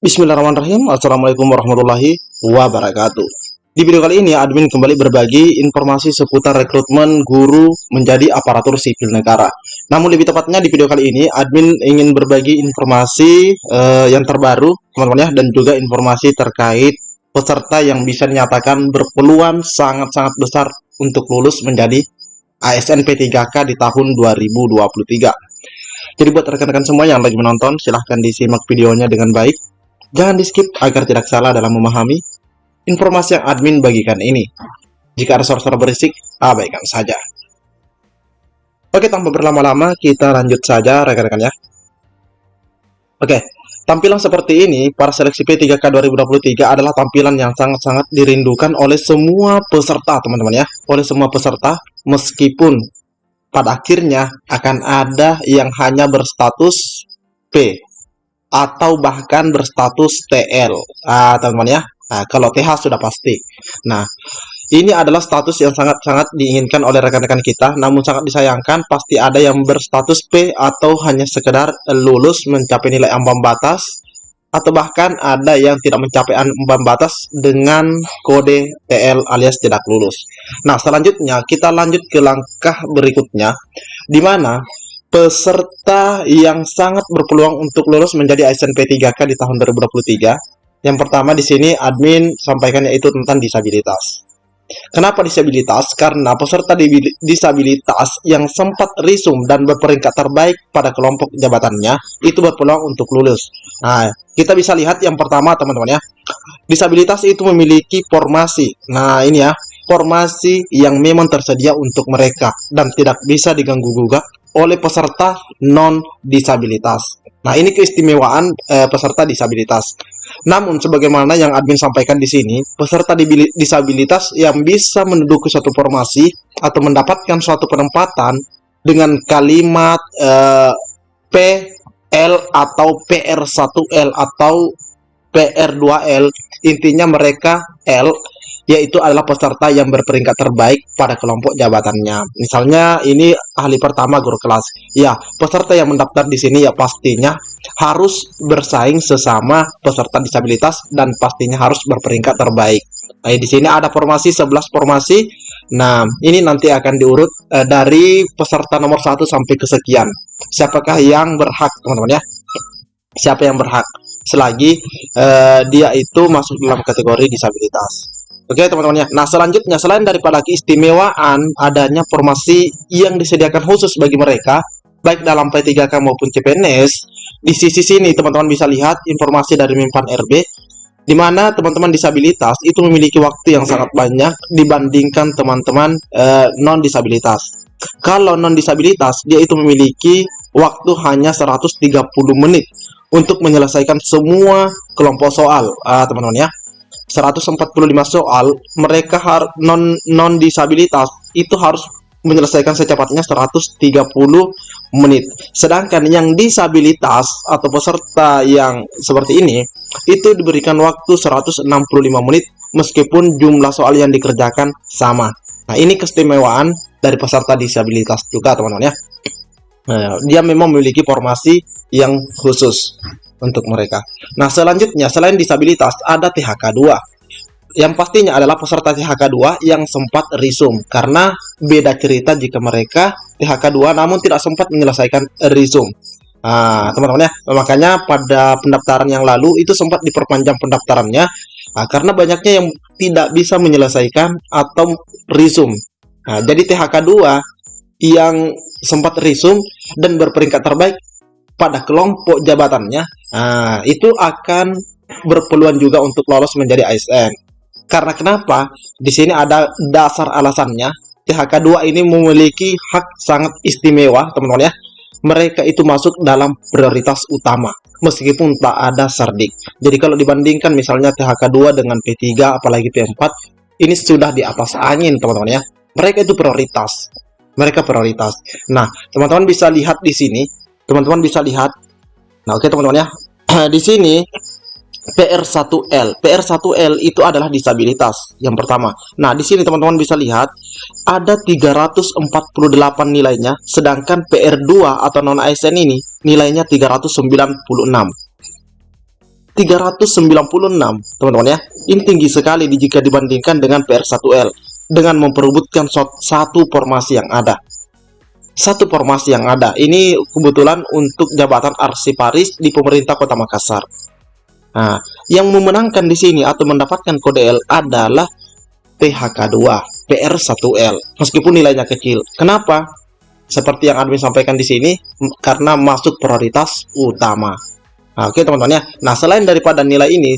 Bismillahirrahmanirrahim. Assalamualaikum warahmatullahi wabarakatuh. Di video kali ini, admin kembali berbagi informasi seputar rekrutmen guru menjadi aparatur sipil negara. Namun lebih tepatnya di video kali ini, admin ingin berbagi informasi yang terbaru, teman-teman ya, dan juga informasi terkait peserta yang bisa dinyatakan berpeluang sangat-sangat besar untuk lulus menjadi ASN P3K di tahun 2023. Jadi buat rekan-rekan semua yang lagi menonton, silahkan disimak videonya dengan baik. Jangan di-skip agar tidak salah dalam memahami informasi yang admin bagikan ini. Jika ada suara-suara berisik, abaikan saja. Oke, tanpa berlama-lama, kita lanjut saja rekan-rekan ya. Oke, tampilan seperti ini, para seleksi P3K 2023 adalah tampilan yang sangat-sangat dirindukan oleh semua peserta, teman-teman ya. Oleh semua peserta, meskipun pada akhirnya akan ada yang hanya berstatus P atau bahkan berstatus TL, teman-teman ya. Nah, kalau TH sudah pasti. Nah, ini adalah status yang sangat-sangat diinginkan oleh rekan-rekan kita, namun sangat disayangkan pasti ada yang berstatus P atau hanya sekedar lulus mencapai nilai ambang batas, atau bahkan ada yang tidak mencapai ambang batas dengan kode TL alias tidak lulus. Nah, selanjutnya kita lanjut ke langkah berikutnya, di mana peserta yang sangat berpeluang untuk lulus menjadi ASN P3K di tahun 2023. Yang pertama di sini admin sampaikan yaitu tentang disabilitas. Kenapa disabilitas? Karena peserta disabilitas yang sempat risum dan berperingkat terbaik pada kelompok jabatannya itu berpeluang untuk lulus. Nah, kita bisa lihat yang pertama teman-teman ya. Disabilitas itu memiliki formasi. Nah, ini ya, formasi yang memang tersedia untuk mereka dan tidak bisa diganggu-gugat oleh peserta non-disabilitas. Nah, ini keistimewaan peserta disabilitas. Namun, sebagaimana yang admin sampaikan di sini, peserta disabilitas yang bisa menduduki suatu formasi atau mendapatkan suatu penempatan dengan kalimat PL atau PR1L atau PR2L, intinya mereka L, yaitu adalah peserta yang berperingkat terbaik pada kelompok jabatannya. Misalnya ini ahli pertama guru kelas. Ya, peserta yang mendaftar di sini ya pastinya harus bersaing sesama peserta disabilitas dan pastinya harus berperingkat terbaik. Nah, di sini ada formasi 11 formasi. Nah, ini nanti akan diurut dari peserta nomor 1 sampai kesekian. Siapakah yang berhak, teman-teman ya? Siapa yang berhak selagi dia itu masuk dalam kategori disabilitas. Oke teman-teman ya. Nah, selanjutnya selain daripada keistimewaan adanya formasi yang disediakan khusus bagi mereka baik dalam P3K maupun CPNS, di sisi sini teman-teman bisa lihat informasi dari Menpan RB di mana teman-teman disabilitas itu memiliki waktu yang sangat banyak dibandingkan teman-teman non-disabilitas. Kalau non-disabilitas dia itu memiliki waktu hanya 130 menit untuk menyelesaikan semua kelompok soal, teman-teman ya. 145 soal, mereka non disabilitas itu harus menyelesaikan secepatnya 130 menit. Sedangkan yang disabilitas atau peserta yang seperti ini itu diberikan waktu 165 menit meskipun jumlah soal yang dikerjakan sama. Nah, ini keistimewaan dari peserta disabilitas juga, teman-teman ya. Nah, dia memang memiliki formasi yang khusus untuk mereka. Nah, selanjutnya selain disabilitas ada THK2. Yang pastinya adalah peserta THK2 yang sempat risum, karena beda cerita jika mereka THK2 namun tidak sempat menyelesaikan risum. Nah, teman-teman ya, makanya pada pendaftaran yang lalu itu sempat diperpanjang pendaftarannya karena banyaknya yang tidak bisa menyelesaikan atau risum. Nah, jadi THK2 yang sempat risum dan berperingkat terbaik pada kelompok jabatannya, itu akan berpeluang juga untuk lolos menjadi ASN. Karena kenapa? Di sini ada dasar alasannya. THK2 ini memiliki hak sangat istimewa, teman-teman ya. Mereka itu masuk dalam prioritas utama, meskipun tak ada sardik. Jadi kalau dibandingkan misalnya THK2 dengan P3, apalagi P4, ini sudah di atas angin, teman-teman ya. Mereka itu prioritas. Mereka prioritas. Nah, teman-teman bisa lihat di sini. Teman-teman bisa lihat. Nah, oke teman-teman ya. Di sini PR1L. PR1L itu adalah disabilitas yang pertama. Nah, di sini teman-teman bisa lihat ada 348 nilainya, sedangkan PR2 atau non ASN ini nilainya 396. 396, teman-teman ya. Ini tinggi sekali jika dibandingkan dengan PR1L dengan memperebutkan satu formasi yang ada. Satu formasi yang ada. Ini kebetulan untuk jabatan arsiparis di pemerintah Kota Makassar. Nah, yang memenangkan di sini atau mendapatkan kode L adalah PHK2, PR1L, meskipun nilainya kecil. Kenapa? Seperti yang admin sampaikan di sini, karena masuk prioritas utama. Nah, oke teman-teman ya. Nah, selain daripada nilai ini,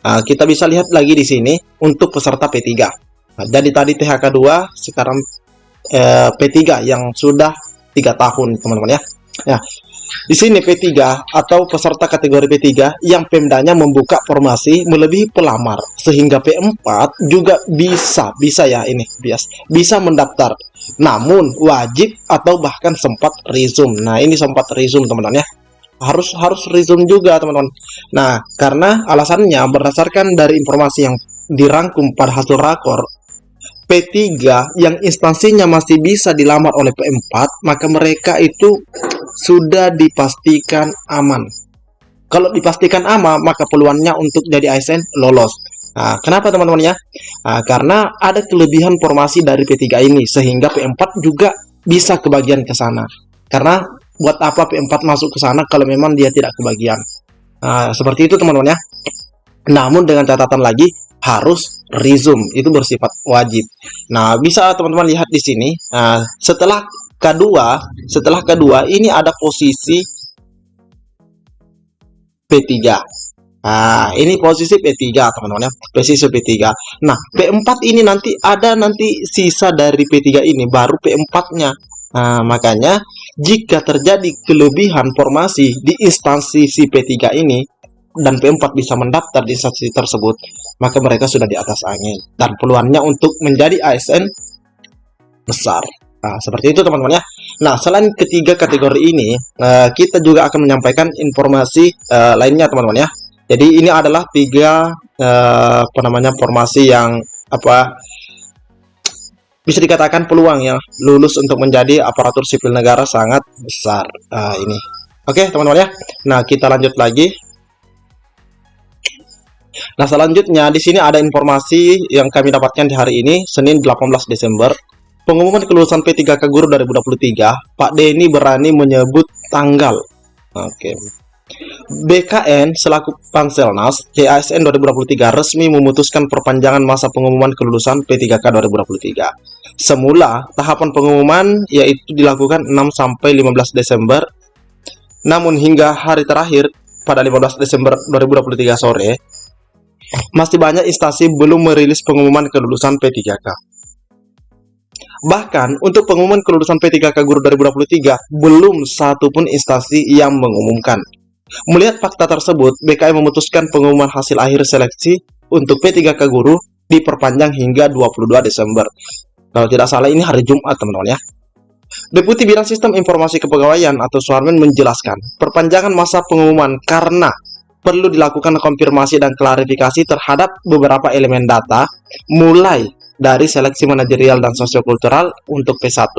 kita bisa lihat lagi di sini untuk peserta P3. Nah, jadi tadi THK2, sekarang P3 yang sudah 3 tahun, teman-teman ya. Ya, di sini P3 atau peserta kategori P3 yang Pemdanya membuka formasi melebihi pelamar, sehingga P4 juga bisa ya, ini bisa mendaftar. Namun wajib atau bahkan sempat resume. Nah, ini sempat resume, teman-teman ya. Harus resume juga, teman-teman. Nah, karena alasannya berdasarkan dari informasi yang dirangkum pada hasil rakor, P3 yang instansinya masih bisa dilamar oleh P4, maka mereka itu sudah dipastikan aman. Kalau dipastikan aman, maka peluangnya untuk jadi ASN lolos. Nah, kenapa teman-teman ya? Nah, karena ada kelebihan formasi dari P3 ini, sehingga P4 juga bisa kebagian ke sana. Karena buat apa P4 masuk ke sana kalau memang dia tidak kebagian? Nah, seperti itu teman-teman ya. Namun dengan catatan lagi, harus resume, itu bersifat wajib. Nah, bisa teman-teman lihat di sini. Nah, setelah K2 ini ada posisi P3. Nah, ini posisi P3 teman-teman ya, posisi P3. Nah, P4 ini nanti sisa dari P3 ini baru P4-nya. Nah, makanya jika terjadi kelebihan formasi di instansi si P3 ini dan P4 bisa mendaftar di instansi tersebut, maka mereka sudah di atas angin dan peluangnya untuk menjadi ASN besar. Nah, seperti itu teman-teman ya. Nah, selain ketiga kategori ini, kita juga akan menyampaikan informasi lainnya teman-teman ya. Jadi ini adalah tiga formasi yang bisa dikatakan peluang ya lulus untuk menjadi aparatur sipil negara sangat besar. Ini. Oke teman-teman ya. Nah, kita lanjut lagi. Nah, selanjutnya di sini ada informasi yang kami dapatkan di hari ini, Senin 18 Desember. Pengumuman kelulusan P3K Guru 2023, Pak Denny berani menyebut tanggal. Oke. BKN selaku Panselnas JASN 2023 resmi memutuskan perpanjangan masa pengumuman kelulusan P3K 2023. Semula tahapan pengumuman yaitu dilakukan 6 sampai 15 Desember. Namun hingga hari terakhir pada 15 Desember 2023 sore, masih banyak instansi belum merilis pengumuman kelulusan P3K. Bahkan untuk pengumuman kelulusan P3K Guru 2023, belum satupun instansi yang mengumumkan. Melihat fakta tersebut, BKN memutuskan pengumuman hasil akhir seleksi untuk P3K Guru diperpanjang hingga 22 Desember. Kalau tidak salah ini hari Jumat teman-teman ya. Deputi Bidang Sistem Informasi Kepegawaian atau Suharmen menjelaskan, perpanjangan masa pengumuman karena perlu dilakukan konfirmasi dan klarifikasi terhadap beberapa elemen data, mulai dari seleksi manajerial dan sosiokultural untuk P1,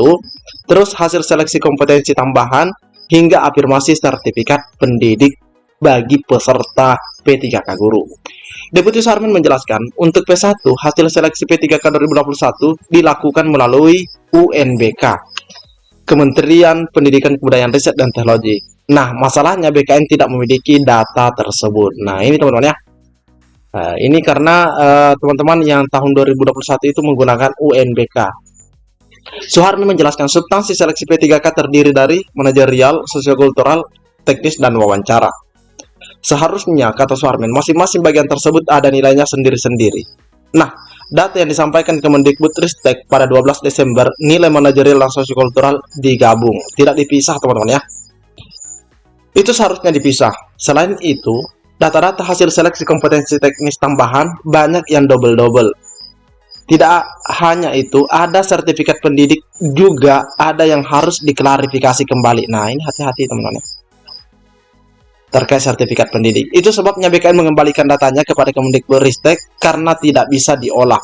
terus hasil seleksi kompetensi tambahan, hingga afirmasi sertifikat pendidik bagi peserta P3K Guru. Deputi Suharmen menjelaskan, untuk P1, hasil seleksi P3K 2021 dilakukan melalui UNBK, Kementerian Pendidikan Kebudayaan Riset dan Teknologi. Nah, masalahnya BKN tidak memiliki data tersebut. Nah, ini teman-teman ya. Ini karena teman-teman yang tahun 2021 itu menggunakan UNBK. Suharmen menjelaskan, substansi seleksi P3K terdiri dari manajerial, sosiokultural, teknis, dan wawancara. Seharusnya, kata Suharmen, masing-masing bagian tersebut ada nilainya sendiri-sendiri. Nah, data yang disampaikan Kemendikbudristek pada 12 Desember, nilai manajerial dan sosiokultural digabung, tidak dipisah teman-teman ya. Itu seharusnya dipisah. Selain itu, data-data hasil seleksi kompetensi teknis tambahan banyak yang double-double. Tidak hanya itu, ada sertifikat pendidik juga ada yang harus diklarifikasi kembali. Nah, ini hati-hati teman-teman ya. Terkait sertifikat pendidik. Itu sebabnya BKN mengembalikan datanya kepada Kemendikbudristek karena tidak bisa diolah.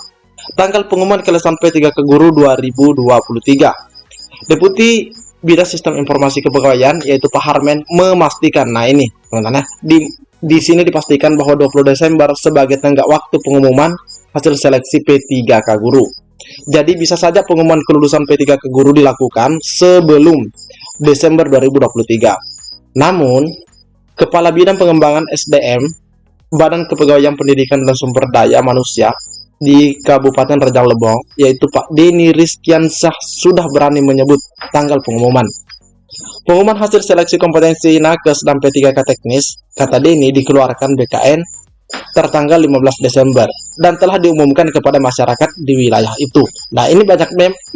Tanggal pengumuman kelulusan P3K Guru 2023. Deputi Bidang Sistem Informasi Kepegawaian yaitu Pak Harmen memastikan, nah ini teman-teman ya, di sini dipastikan bahwa 20 Desember sebagai tenggat waktu pengumuman hasil seleksi P3K Guru. Jadi bisa saja pengumuman kelulusan P3K Guru dilakukan sebelum Desember 2023. Namun, Kepala Bidang Pengembangan SDM Badan Kepegawaian Pendidikan dan Sumber Daya Manusia di Kabupaten Rejang Lebong, yaitu Pak Denny Rizkiansah, sudah berani menyebut tanggal pengumuman. Pengumuman hasil seleksi kompetensi nakes dan P3K teknis, kata Denny, dikeluarkan BKN tertanggal 15 Desember dan telah diumumkan kepada masyarakat di wilayah itu. Nah, ini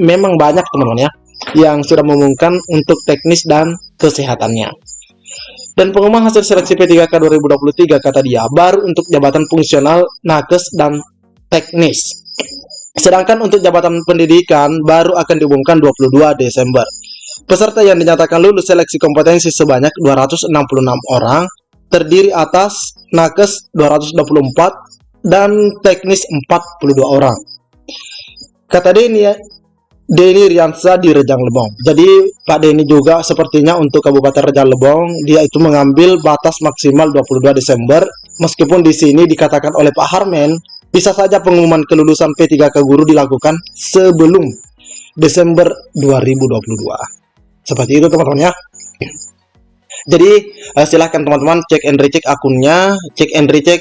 memang banyak teman-teman ya yang sudah mengumumkan untuk teknis dan kesehatannya. Dan pengumuman hasil seleksi P3K 2023, kata dia, baru untuk jabatan fungsional nakes dan teknis. Sedangkan untuk jabatan pendidikan baru akan diumumkan 22 Desember. Peserta yang dinyatakan lulus seleksi kompetensi sebanyak 266 orang, terdiri atas nakes 224 dan teknis 42 orang. Kata Denny Riansa di Rejang Lebong. Jadi Pak Denny juga sepertinya untuk Kabupaten Rejang Lebong, dia itu mengambil batas maksimal 22 Desember, meskipun di sini dikatakan oleh Pak Harmen, bisa saja pengumuman kelulusan P3K Guru dilakukan sebelum Desember 2022. Seperti itu teman-teman ya. Jadi silahkan teman-teman cek and recheck akunnya, cek and recheck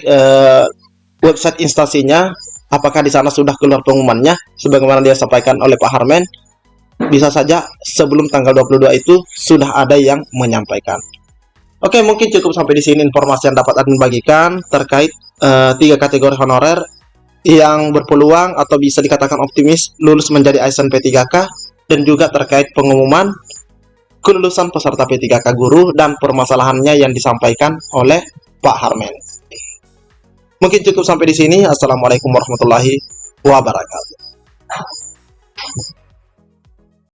website instansinya, apakah di sana sudah keluar pengumumannya sebagaimana dia sampaikan oleh Pak Harmen. Bisa saja sebelum tanggal 22 itu sudah ada yang menyampaikan. Oke, mungkin cukup sampai di sini informasi yang dapat admin bagikan terkait 3 kategori honorer yang berpeluang atau bisa dikatakan optimis lulus menjadi ASN P3K, dan juga terkait pengumuman kelulusan peserta P3K Guru dan permasalahannya yang disampaikan oleh Pak Harmen. Mungkin cukup sampai di sini. Assalamualaikum warahmatullahi wabarakatuh.